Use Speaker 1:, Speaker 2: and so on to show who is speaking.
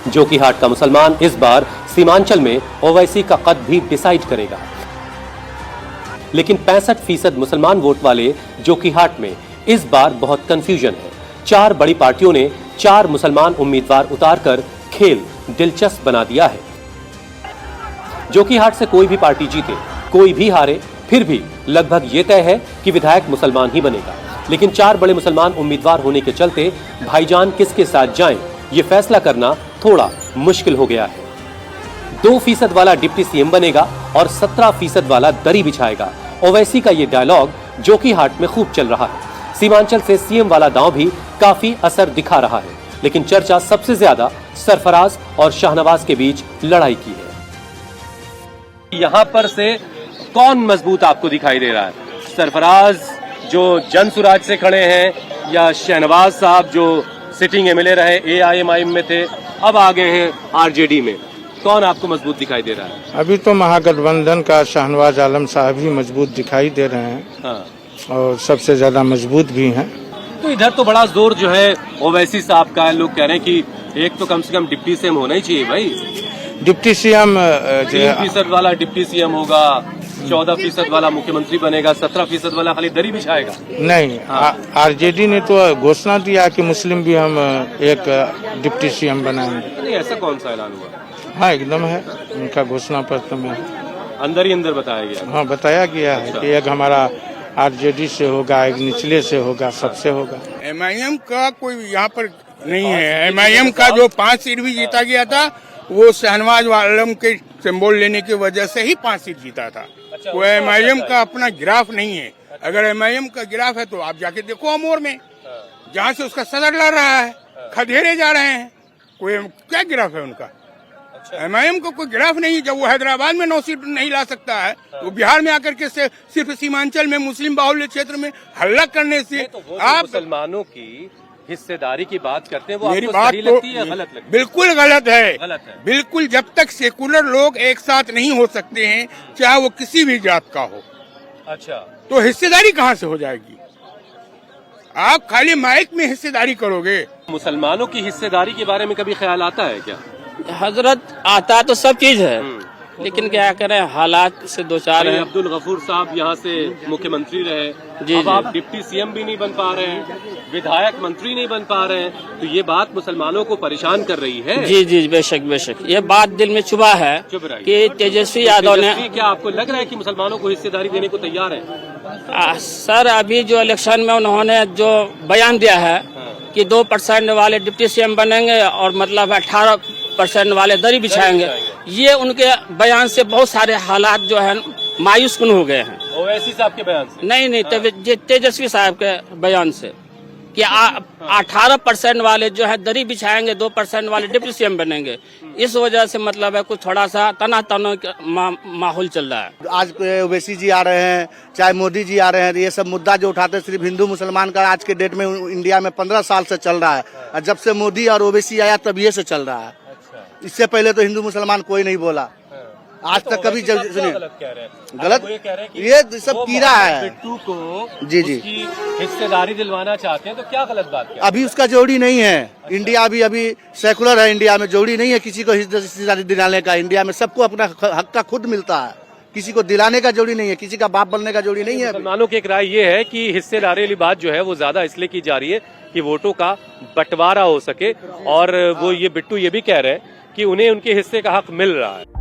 Speaker 1: जोकीहाट का मुसलमान इस बार सीमांचल में ओवैसी का कद भी डिसाइड करेगा। लेकिन 65% मुसलमान वोट वाले जोकीहाट में इस बार बहुत कंफ्यूजन है। 4 बड़ी पार्टियों ने 4 मुसलमान उम्मीदवार उतारकर खेल दिलचस्प बना दिया है। जोकीहाट से कोई भी पार्टी जीते, कोई भी हारे, फिर भी लगभग ये तय है कि विधायक मुसलमान ही बनेगा। लेकिन 4 बड़े मुसलमान उम्मीदवार होने के चलते भाईजान किसके साथ जाएं, ये फैसला करना थोड़ा मुश्किल हो गया है। 2% वाला डिप्टी सीएम बनेगा और 17% वाला दरी बिछाएगा। ओवैसी का ये डायलॉग जोकीहाट में खूब चल रहा है। सीमांचल से सीएम वाला दांव भी काफी असर दिखा रहा है। लेकिन चर्चा सबसे ज्यादा सरफराज और शाहनवाज के बीच लड़ाई की है। यहाँ पर से कौन मजबूत आपको दिखाई दे रहा है? सरफराज जो जनसुराज से खड़े हैं या शहनवाज साहब जो सिटिंग एमएलए रहे, एआईएमआईएम में थे, अब आ गए हैं आरजेडी में? कौन आपको मजबूत दिखाई दे रहा है?
Speaker 2: अभी तो महागठबंधन का शाहनवाज आलम साहब ही मजबूत दिखाई दे रहे हैं।
Speaker 1: हाँ।
Speaker 2: और सबसे ज्यादा मजबूत भी हैं।
Speaker 1: तो इधर तो बड़ा जोर जो है ओवैसी साहब का है। लोग कह रहे हैं कि एक तो कम से कम डिप्टी सीएम होना ही चाहिए भाई।
Speaker 2: डिप्टी सीएम
Speaker 1: 3% वाला डिप्टी सीएम होगा, 14% वाला मुख्यमंत्री बनेगा, 17% वाला खाली दरी बिछाएगा।
Speaker 2: नहीं, आरजेडी ने तो घोषणा दिया कि मुस्लिम भी हम एक डिप्टी सीएम बनाएंगे।
Speaker 1: नहीं, ऐसा कौन सा ऐलान हुआ?
Speaker 2: हाँ, एकदम है, उनका घोषणा पत्र में
Speaker 1: अंदर ही अंदर बताया गया।
Speaker 2: हाँ, बताया गया है कि एक हमारा आरजेडी से होगा, एक निचले से होगा, सबसे होगा।
Speaker 3: एमआईएम का कोई यहाँ पर नहीं है। एमआईएम का जो 5 सीट भी जीता गया था वो शहनवाज आलम के सिंबल लेने की वजह से ही 5 सीट जीता था। वो एमआईएम का अपना गिराफ नहीं है। अगर एमआईएम का गिराफ है तो आप जाके देखो अमोर में, जहाँ से उसका सदर लड़ रहा है, खदेड़े जा रहे हैं। कोई क्या गिराफ है उनका? एमआईएम को कोई गिराफ नहीं। जब वो हैदराबाद में 9 सीट नहीं ला सकता है तो बिहार में आकर के सिर्फ सीमांचल में मुस्लिम बाहुल्य क्षेत्र में हल्ला करने से तो आप
Speaker 1: मुसलमानों की हिस्सेदारी की बात करते हैं, वो
Speaker 3: मेरी
Speaker 1: आपको
Speaker 3: बात
Speaker 1: सही
Speaker 3: तो
Speaker 1: लगती है या गलत लगती है?
Speaker 3: बिल्कुल गलत है।
Speaker 1: गलत है।
Speaker 3: बिल्कुल, जब तक सेकुलर लोग एक साथ नहीं हो सकते हैं, चाहे वो किसी भी जात का हो,
Speaker 1: अच्छा,
Speaker 3: तो हिस्सेदारी कहाँ से हो जाएगी? आप खाली माइक में हिस्सेदारी करोगे।
Speaker 1: मुसलमानों की हिस्सेदारी के बारे में कभी ख्याल आता है क्या?
Speaker 4: हजरत, आता तो सब चीज है, लेकिन क्या करें, हालात से दो चार है।
Speaker 1: अब्दुल गफूर साहब यहाँ से मुख्यमंत्री रहे,
Speaker 4: जी,
Speaker 1: अब आप डिप्टी सीएम भी नहीं बन पा रहे हैं, विधायक मंत्री नहीं बन पा रहे हैं, तो ये बात मुसलमानों को परेशान कर रही है।
Speaker 4: जी जी, बेशक बेशक, ये बात दिल में चुभा है कि तेजस्वी यादव ने।
Speaker 1: क्या आपको लग रहा है कि मुसलमानों को हिस्सेदारी देने को तैयार है?
Speaker 4: सर, अभी जो इलेक्शन में उन्होंने जो बयान दिया है कि 2% वाले डिप्टी सीएम बनेंगे और मतलब 18% वाले दरी बिछाएंगे, ये उनके बयान से बहुत सारे हालात जो है मायूस कुन हो गए हैं।
Speaker 1: ओवैसी साहब के बयान से? नहीं,
Speaker 4: तेजस्वी साहब के बयान से कि 18% वाले जो है दरी बिछाएंगे, 2% वाले डिप्टी सीएम बनेंगे। इस वजह से मतलब है कुछ थोड़ा सा तना माहौल चल रहा है।
Speaker 5: आज ओवैसी जी आ रहे हैं, चाहे मोदी जी आ रहे हैं, ये सब मुद्दा जो उठाते हैं सिर्फ हिंदू मुसलमान का आज के डेट में इंडिया में 15 साल से चल रहा है। और जब से मोदी और ओवैसी आया तब ये से चल रहा है। इससे पहले तो हिंदू मुसलमान कोई नहीं बोला आज तक कभी। सुनिए, गलत ये सब कीड़ा है।
Speaker 1: बिट्टू को
Speaker 5: जी जी
Speaker 1: हिस्सेदारी दिलवाना चाहते हैं, तो क्या गलत बात है?
Speaker 5: अभी उसका जोड़ी नहीं है। इंडिया अभी सेकुलर है, इंडिया में जोड़ी नहीं है किसी को हिस्सेदारी दिलाने का। इंडिया में सबको अपना हक का खुद मिलता है, किसी को दिलाने का जोड़ी नहीं है, किसी का बाप बनने का जोड़ी नहीं है।
Speaker 1: मुसलमानों की एक राय ये है कि हिस्सेदारी वाली बात जो है वो ज्यादा इसलिए की जा रही है कि वोटों का बंटवारा हो सके, और वो ये बिट्टू ये भी कह रहे हैं कि उन्हें उनके हिस्से का हक मिल रहा है।